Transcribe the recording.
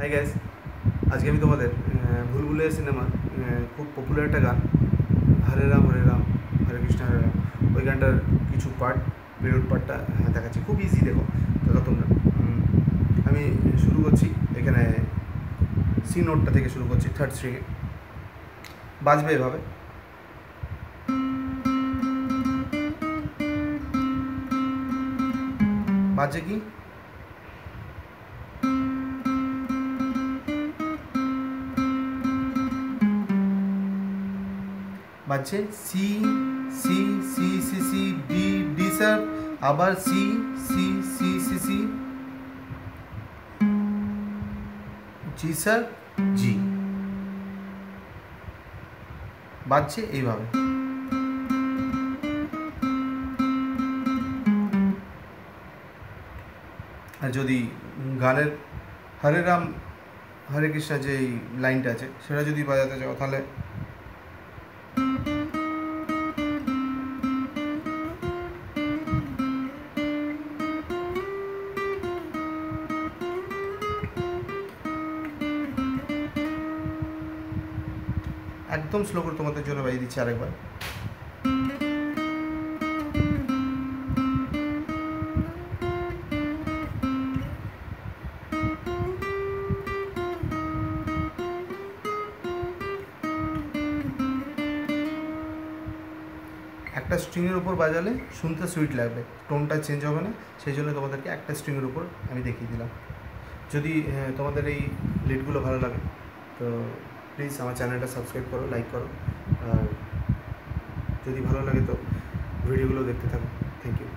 Hi guys, আজকে আমি তোমাদের ভুলভুলাইয়া সিনেমার খুব পপুলার একটা গান হরে রাম হরে কৃষ্ণ হরে রাম, ওই গানটার কিছু পার্ট, মেলোড পার্টটা দেখাচ্ছি। খুব ইজি, দেখো তোমরা। আমি শুরু করছি এখানে সি নোটটা থেকে শুরু করছি, থার্ড স্ট্রিংয়ে বাজবে এভাবে। বাজছে কি? বাজছে C C C C C D D sir, আবার C C C C C G sir G, বাজছে এইভাবে। আর যদি গানের হরে রাম হরে কৃষ্ণ যে লাইনটা আছে সেটা যদি বাজাতে চাও তাহলে একদম স্লো করে তোমাদের জন্য বাজিয়ে দিচ্ছি আরেকবার। একটা স্ট্রিংয়ের উপর বাজালে শুনতে সুইট লাগবে, টোনটা চেঞ্জ হবে না, সেই জন্য তোমাদেরকে একটা স্ট্রিংয়ের উপর আমি দেখিয়ে দিলাম। যদি তোমাদের এই লিডগুলো ভালো লাগে তো প্লিজ আমার চ্যানেলটা সাবস্ক্রাইব করো, লাইক করো, আর যদি ভালো লাগে তো ভিডিওগুলো দেখতে থাকো। Thank you.